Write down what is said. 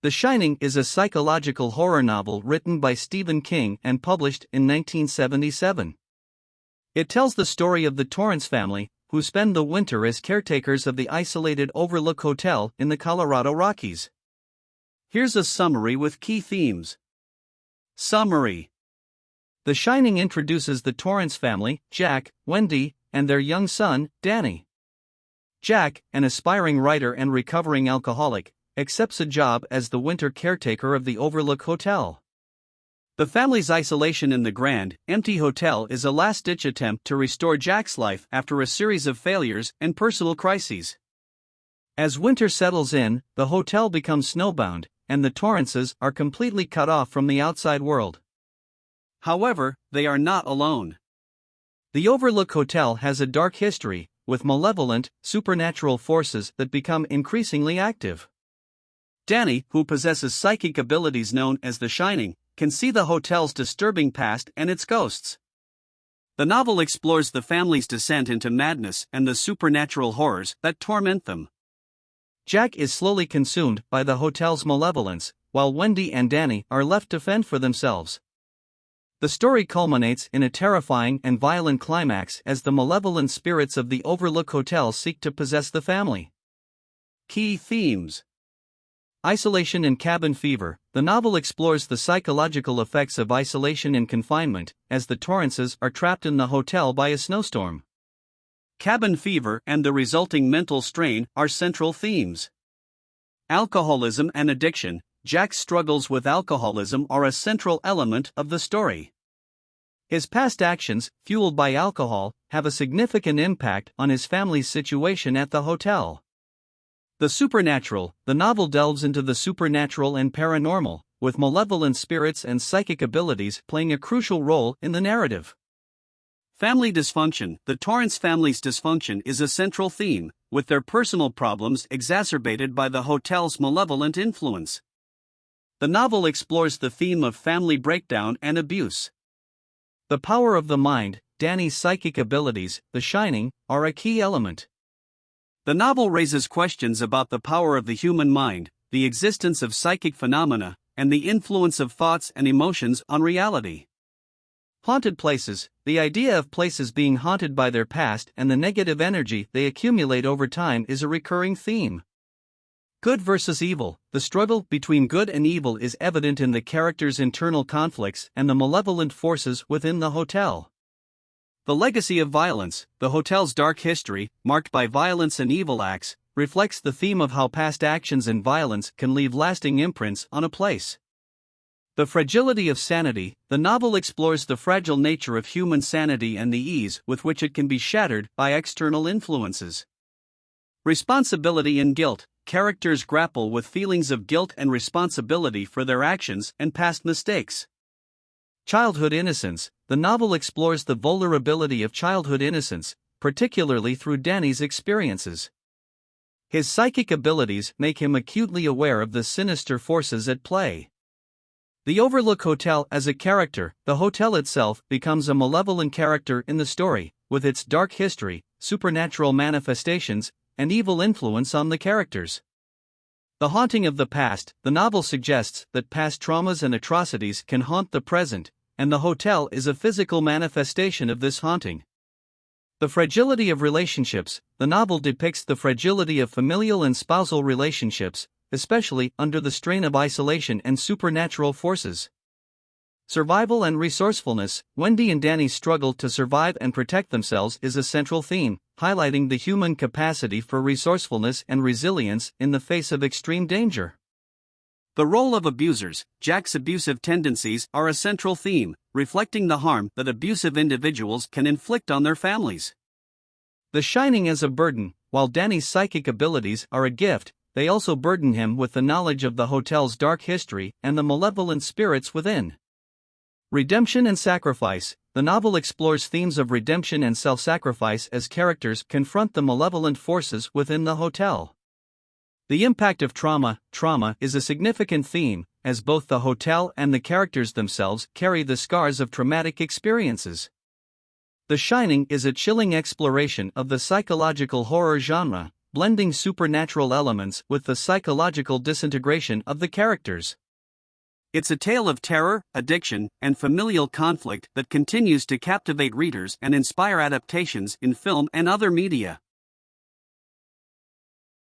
The Shining is a psychological horror novel written by Stephen King and published in 1977. It tells the story of the Torrance family, who spend the winter as caretakers of the isolated Overlook Hotel in the Colorado Rockies. Here's a summary with key themes. Summary. The Shining introduces the Torrance family, Jack, Wendy, and their young son, Danny. Jack, an aspiring writer and recovering alcoholic, accepts a job as the winter caretaker of the Overlook Hotel. The family's isolation in the grand, empty hotel is a last-ditch attempt to restore Jack's life after a series of failures and personal crises. As winter settles in, the hotel becomes snowbound, and the Torrances are completely cut off from the outside world. However, they are not alone. The Overlook Hotel has a dark history, with malevolent, supernatural forces that become increasingly active. Danny, who possesses psychic abilities known as the Shining, can see the hotel's disturbing past and its ghosts. The novel explores the family's descent into madness and the supernatural horrors that torment them. Jack is slowly consumed by the hotel's malevolence, while Wendy and Danny are left to fend for themselves. The story culminates in a terrifying and violent climax as the malevolent spirits of the Overlook Hotel seek to possess the family. Key themes. Isolation and cabin fever. The novel explores the psychological effects of isolation and confinement, as the Torrances are trapped in the hotel by a snowstorm. Cabin fever and the resulting mental strain are central themes. Alcoholism and addiction. Jack's struggles with alcoholism are a central element of the story. His past actions, fueled by alcohol, have a significant impact on his family's situation at the hotel. The supernatural. The novel delves into the supernatural and paranormal, with malevolent spirits and psychic abilities playing a crucial role in the narrative. Family dysfunction. The Torrance family's dysfunction is a central theme, with their personal problems exacerbated by the hotel's malevolent influence. The novel explores the theme of family breakdown and abuse. The power of the mind. Danny's psychic abilities, the Shining, are a key element. The novel raises questions about the power of the human mind, the existence of psychic phenomena, and the influence of thoughts and emotions on reality. Haunted places. The idea of places being haunted by their past and the negative energy they accumulate over time is a recurring theme. Good versus evil. The struggle between good and evil is evident in the characters' internal conflicts and the malevolent forces within the hotel. The legacy of violence. The hotel's dark history, marked by violence and evil acts, reflects the theme of how past actions and violence can leave lasting imprints on a place. The fragility of sanity. The novel explores the fragile nature of human sanity and the ease with which it can be shattered by external influences. Responsibility and guilt. Characters grapple with feelings of guilt and responsibility for their actions and past mistakes. Childhood innocence. The novel explores the vulnerability of childhood innocence, particularly through Danny's experiences. His psychic abilities make him acutely aware of the sinister forces at play. The Overlook Hotel as a character. The hotel itself becomes a malevolent character in the story, with its dark history, supernatural manifestations, and evil influence on the characters. The haunting of the past. The novel suggests that past traumas and atrocities can haunt the present, and the hotel is a physical manifestation of this haunting. The fragility of relationships. The novel depicts the fragility of familial and spousal relationships, especially under the strain of isolation and supernatural forces. Survival and resourcefulness. Wendy and Danny's struggle to survive and protect themselves is a central theme, highlighting the human capacity for resourcefulness and resilience in the face of extreme danger. The role of abusers. Jack's abusive tendencies are a central theme, reflecting the harm that abusive individuals can inflict on their families. The Shining as a burden. While Danny's psychic abilities are a gift, they also burden him with the knowledge of the hotel's dark history and the malevolent spirits within. Redemption and sacrifice. The novel explores themes of redemption and self-sacrifice as characters confront the malevolent forces within the hotel. The impact of trauma. Trauma is a significant theme, as both the hotel and the characters themselves carry the scars of traumatic experiences. The Shining is a chilling exploration of the psychological horror genre, blending supernatural elements with the psychological disintegration of the characters. It's a tale of terror, addiction, and familial conflict that continues to captivate readers and inspire adaptations in film and other media.